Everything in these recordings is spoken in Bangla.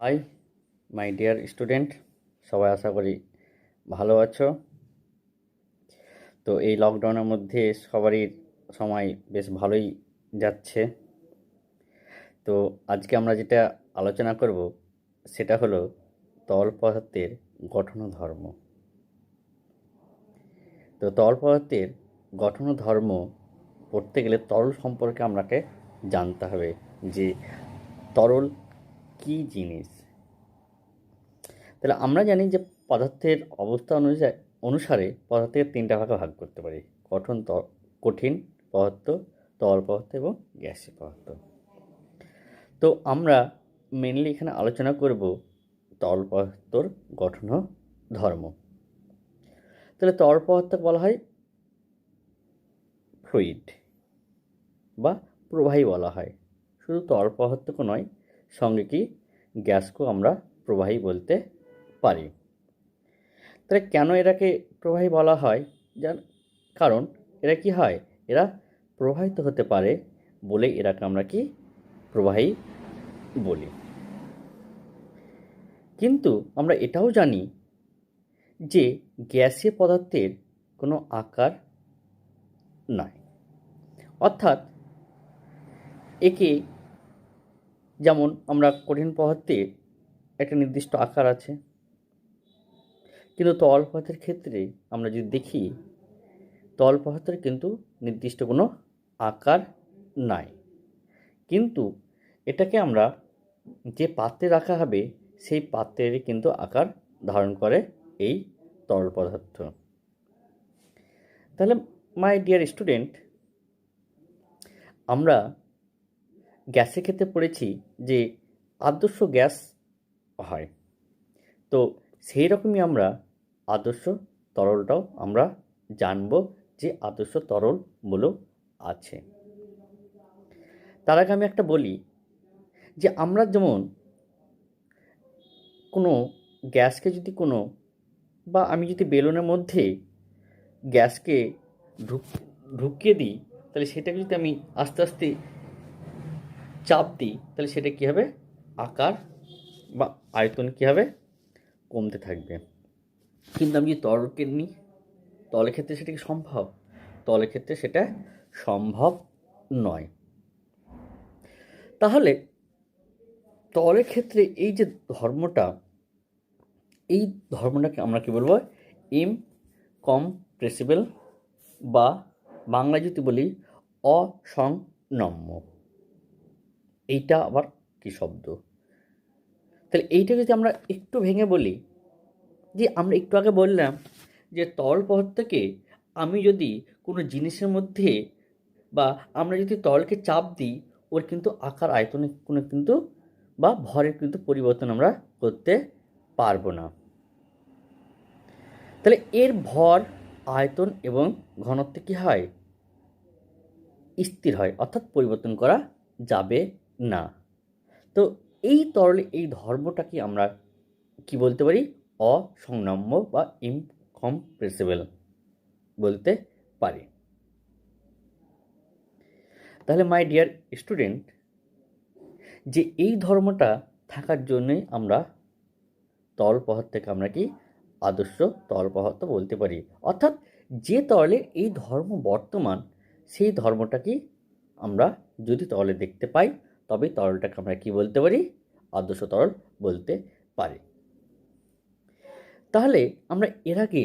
হাই মাই ডিয়ার স্টুডেন্ট, সবাই আশা করি ভালো আছো। তো এই লকডাউনের মধ্যে সবারই সময় বেশ ভালোই যাচ্ছে। তো আজকে আমরা যেটা আলোচনা করব সেটা হলো তরল পদার্থের গঠন ও ধর্ম। তো তরল পদার্থের গঠন ও ধর্ম পড়তে গেলে তরল সম্পর্কে আপনাকে জানতে হবে যে তরল কী জিনিস। তাহলে আমরা জানি যে পদার্থের অবস্থা অনুসারে পদার্থকে তিনটা ভাগে ভাগ করতে পারি: কঠিন পদার্থ, তরল পদার্থ এবং গ্যাসীয় পদার্থ। তো আমরা মেনলি এখানে আলোচনা করব তরল পদার্থর গঠন ও ধর্ম। তাহলে তরল পদার্থকে বলা হয় ফ্লুইড বা প্রবাহী বলা হয়। শুধু তরল পদার্থকে নয়, সঙ্গে কি গ্যাসকেও আমরা প্রবাহী বলতে পারি। তাহলে কেন এটাকে প্রবাহী বলা হয়? কারণ এরা কি হয়, এরা প্রবাহিত হতে পারে বলে এরাকে আমরা কি প্রবাহী বলি। কিন্তু আমরা এটাও জানি যে গ্যাসীয় পদার্থের কোনো আকার নাই, অর্থাৎ একে যেমন আমরা কঠিন পদার্থের একটা নির্দিষ্ট আকার আছে, কিন্তু তরল পদার্থের ক্ষেত্রে আমরা যদি দেখি তরল পদার্থের কিন্তু নির্দিষ্ট কোনো আকার নাই, কিন্তু এটাকে আমরা যে পাত্রে রাখা হবে সেই পাত্রেরই কিন্তু আকার ধারণ করে এই তরল পদার্থ। তাহলে মাই ডিয়ার স্টুডেন্ট, আমরা গ্যাসের ক্ষেত্রে পড়েছি যে আদর্শ গ্যাস হয়, তো সেই রকমই আমরা আদর্শ তরলটাও আমরা জানব যে আদর্শ তরল বলে আছে। তার আগে আমি একটা বলি যে আমরা যেমন কোনো গ্যাসকে যদি বা আমি যদি বেলুনের মধ্যে গ্যাসকে ঢুকিয়ে দিই, তাহলে সেটাকে যদি আমি আস্তে আস্তে চাপ দিই, তাহলে সেটা কী হবে, আকার বা আয়তন কী হবে, কমতে থাকবে। কিন্তু আমি যদি তরলকে নিই, তরলের ক্ষেত্রে সেটা কি সম্ভব? তরলের ক্ষেত্রে সেটা সম্ভব নয়। তাহলে তরলের ক্ষেত্রে এই যে ধর্মটা, এই ধর্মটাকে আমরা কি বলবো, ইনকম্প্রেসিবল, বা বাংলা যদি বলি অসংনম্য। এইটা আবার কি শব্দ? তাহলে এইটা যদি আমরা একটু ভেঙে বলি, যে আমরা একটু আগে বললাম যে তরল পদার্থকে আমি যদি কোনো জিনিসের মধ্যে বা আমরা যদি তরলকে চাপ দিই, ওর কিন্তু আকার আয়তনে কোনো কিন্তু বা ভরের কিন্তু পরিবর্তন আমরা করতে পারবো না। তাহলে এর ভর, আয়তন এবং ঘনত্ব কী হয়, স্থির হয়, অর্থাৎ পরিবর্তন করা যাবে না। তো এই তরলে এই ধর্মটাকে আমরা কি বলতে পারি, অসংনম্য বা ইনকম্প্রেসিবল বলতে পারি। তাহলে মাই ডিয়ার স্টুডেন্ট, যে এই ধর্মটা থাকার জন্যই আমরা তরল পদার্থকে আমরা কি আদর্শ তরল পদার্থ বলতে পারি। অর্থাৎ যে তরলে এই ধর্ম বর্তমান, সেই ধর্মটাকে আমরা যদি তরলে দেখতে পাই, তবে তরলটাকে আমরা কি বলতে পারি, আদর্শ তরল বলতে পারি। তাহলে আমরা এর আগে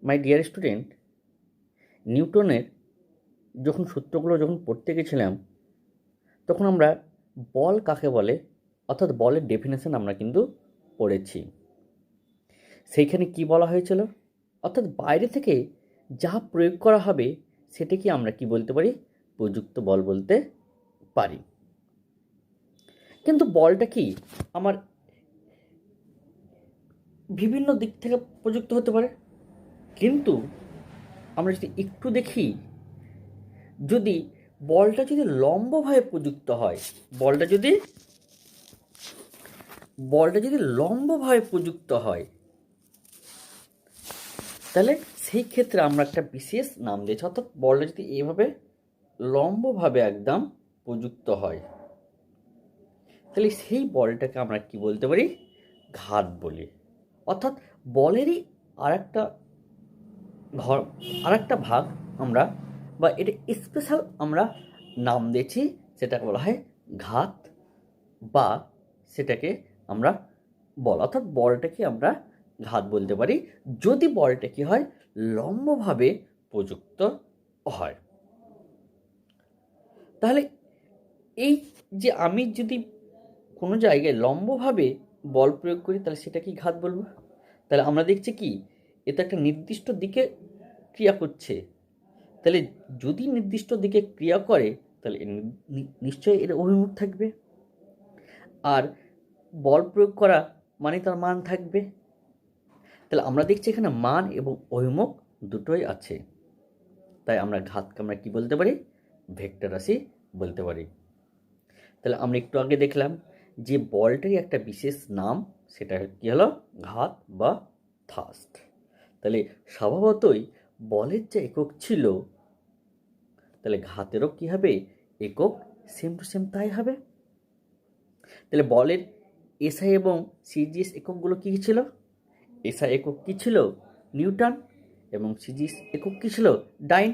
মাই ডিয়ার স্টুডেন্ট নিউটনের যখন সূত্রগুলো যখন পড়তে গেছিলাম, তখন আমরা বল কাকে বলে, অর্থাৎ বলের ডেফিনেশন আমরা কিন্তু পড়েছি। সেইখানে কি বলা হয়েছিল, অর্থাৎ বাইরে থেকে যা প্রয়োগ করা হবে সেটাকে আমরা কি বলতে পারি, প্রযুক্ত বল বলতে পারি। কিন্তু বলটা কি আমার বিভিন্ন দিক থেকে প্রযুক্ত হতে পারে, কিন্তু আমরা যদি একটু দেখি, যদি বলটা যদি লম্বভাবে প্রযুক্ত হয়, বলটা যদি লম্বভাবে প্রযুক্ত হয়, তাহলে সেই ক্ষেত্রে আমরা একটা বিশেষ নাম দিয়েছি। অর্থাৎ বলটা যদি এইভাবে লম্বভাবে একদম প্রযুক্ত হয়, তাহলে সেই বলটাকে আমরা কি বলতে পারি? ঘাত বলি। অর্থাৎ বলেরই আরেকটা ঘর, আরেকটা ভাগ আমরা, বা এটা স্পেশাল আমরা নাম দিয়েছি, সেটাকে বলা হয় ঘাত, বা সেটাকে আমরা বল, অর্থাৎ বলটাকে আমরা ঘাত বলতে পারি যদি বলটা কি হয়? লম্বভাবে প্রযুক্ত হয়। তাহলে এই যে আমি যদি কোনো জায়গায় লম্বভাবে বল প্রয়োগ করি, তাহলে সেটা কি ঘাত বলবো? তাহলে আমরা দেখছি কি, এটা একটা নির্দিষ্ট দিকে ক্রিয়া করছে। তাহলে যদি নির্দিষ্ট দিকে ক্রিয়া করে, তাহলে নিশ্চয়ই এর অভিমুখ থাকবে, আর বল প্রয়োগ করা মানে তার মান থাকবে। তাহলে আমরা দেখছি এখানে মান এবং অভিমুখ দুটোই আছে, তাই আমরা ঘাতকে আমরা কি বলতে পারি? ভেক্টর রাশি বলতে পারি। তাহলে আমরা একটু আগে দেখলাম যে বলটারই একটা বিশেষ নাম, সেটা কি হলো? ঘাত বা থাস্ট। তাহলে স্বভাবতই বলের যে একক ছিল, তাহলে ঘাতেরও কি হবে? একক সেম টু সেম তাই হবে। তাহলে বলের এসআই এবং সিজিএস এককগুলো কী ছিল? এসআই একক কী ছিল? নিউটন, এবং সিজিএস একক কী ছিল? ডাইন।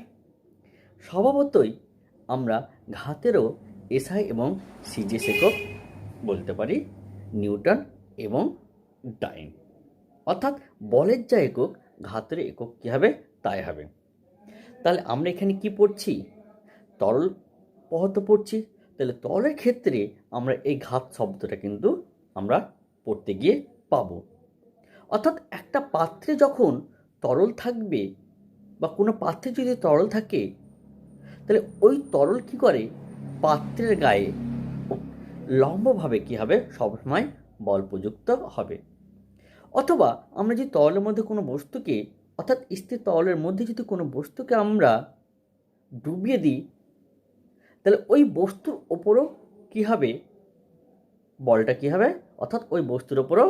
স্বভাবতই আমরা ঘাতেরও এসআই এবং সিজিএস একক বলতে পারি নিউটন এবং ডাইন। অর্থাৎ বলের যা একক, ঘাতের একক কী হবে? তাই হবে। তাহলে আমরা এখানে কি পড়ছি? তরল পদার্থ পড়ছি। তাহলে তরলের ক্ষেত্রে আমরা এই ঘাত শব্দটা কিন্তু আমরা পড়তে গিয়ে পাবো। অর্থাৎ একটা পাত্রে যখন তরল থাকবে, বা কোনো পাত্রে যদি তরল থাকে, তাহলে ওই তরল কি করে? পাত্রের গায়ে লম্বভাবে কি হবে? সবসময় বল প্রযুক্ত হবে। অথবা আমরা যদি তরলের মধ্যে কোনো বস্তুকে, অর্থাৎ স্থির তরলের মধ্যে যদি কোনো বস্তুকে আমরা ডুবিয়ে দিই, তাহলে ওই বস্তুর ওপরও কী হবে? বলটা কী হবে? অর্থাৎ ওই বস্তুর ওপরও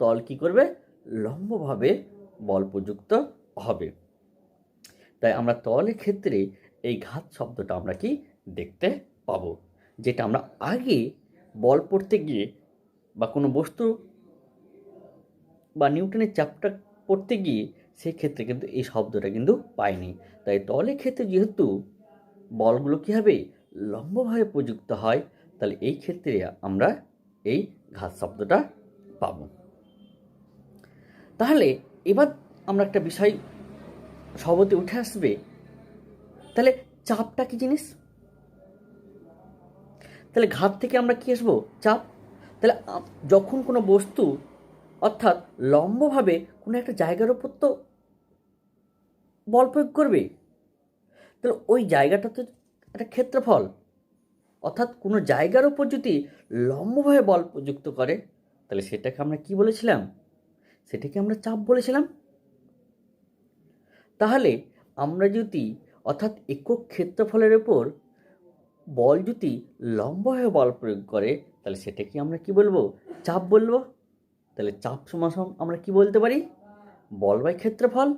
তল কী করবে? লম্বভাবে বল প্রযুক্ত হবে। তাই আমরা তলের ক্ষেত্রে এই ঘাত শব্দটা আমরা কি দেখতে পাবো, যেটা আমরা আগে বল পড়তে গিয়ে, বা কোনো বস্তু বা নিউটনের চ্যাপ্টার পড়তে গিয়ে সেই ক্ষেত্রে কিন্তু এই শব্দটা কিন্তু পাইনি। তাই তলের ক্ষেত্রে যেহেতু বলগুলো কী হবে? লম্বভাবে প্রযুক্ত হয়, তাহলে এই ক্ষেত্রে আমরা এই ঘাত শব্দটা পাব। তাহলে এবার আমরা একটা বিষয় সহজে উঠে আসবে, তাহলে চাপটা কি জিনিস? তাহলে ঘাত থেকে আমরা কি আসবো? চাপ। তাহলে যখন কোনো বস্তু, অর্থাৎ লম্বভাবে কোনো একটা জায়গার উপর তো বল প্রয়োগ করবে, তাহলে ওই জায়গাটা তো একটা ক্ষেত্রফল। অর্থাৎ কোনো জায়গার উপর যদি লম্বভাবে বল প্রযুক্ত করে, তাহলে সেটাকে আমরা কি বলেছিলাম? সেটাকে আমরা চাপ বলেছিলাম। তাহলে আমরা যদি, অর্থাৎ একক ক্ষেত্রফলের উপর বল যদি লম্বভাবে বল প্রয়োগ করে, তাহলে সেটাকে আমরা কি বলবো? চাপ বলবো। তাহলে চাপ সমান আমরা কি বলতে পারি? বল বাই ক্ষেত্রফল।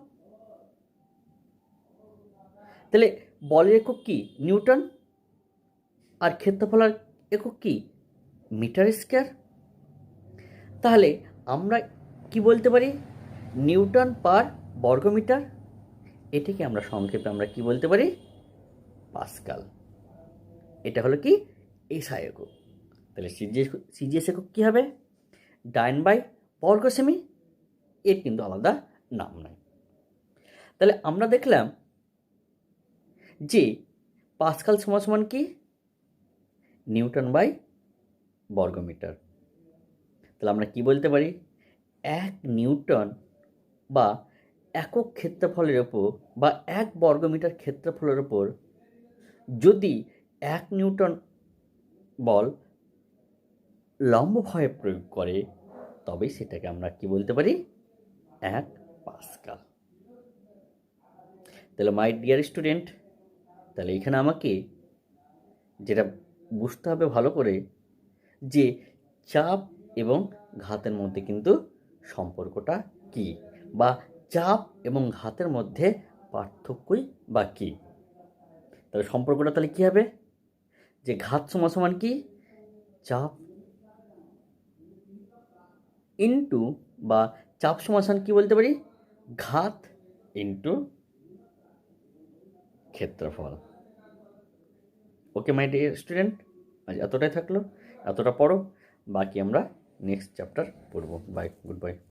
তাহলে বলের একক কি? নিউটন। আর ক্ষেত্রফলের একক কি? Metre square. তাহলে আমরা কি বলতে পারি? নিউটন পার বর্গমিটার। এটাকে আমরা সংক্ষেপে আমরা কি বলতে পারি? পাস্কাল। এটা হলো কি? এসআই একক। তাহলে সিজিএস একক কী হবে? ডাইন বাই বর্গ সেমি। এর কিন্তু আলাদা নাম নাই। তাহলে আমরা দেখলাম যে পাস্কাল সমান সমান কি? নিউটন বাই বর্গমিটার। তাহলে আমরা কি বলতে পারি? 1 নিউটন বা একক ক্ষেত্রফলের ওপর, বা 1 বর্গমিটার ক্ষেত্রফলের ওপর যদি 1 নিউটন বল লম্বভাবে প্রয়োগ করে, তবেই সেটাকে আমরা কি বলতে পারি? 1 পাস্কাল। তাহলে মাই ডিয়ার স্টুডেন্ট, তাহলে এখানে আমাকে যেটা বুঝতে হবে ভালো করে, যে চাপ এবং ঘাতের মধ্যে কিন্তু সম্পর্কটা কি, বা চাপ এবং ঘাতের মধ্যে পার্থক্যই বা কী। তাহলে সম্পর্কটা তাহলে কী হবে? যে ঘাত সমান সমান কি? চাপ ইন্টু বা চাপ সমান কি বলতে পারি, ঘাত ইন্টু ক্ষেত্রফল। ওকে মাই ডিয়ার স্টুডেন্ট, আজ এতটাই থাকলো, এতটা পড়ো, বাকি আমরা নেক্সট চ্যাপ্টার পড়বো। Bye, good by.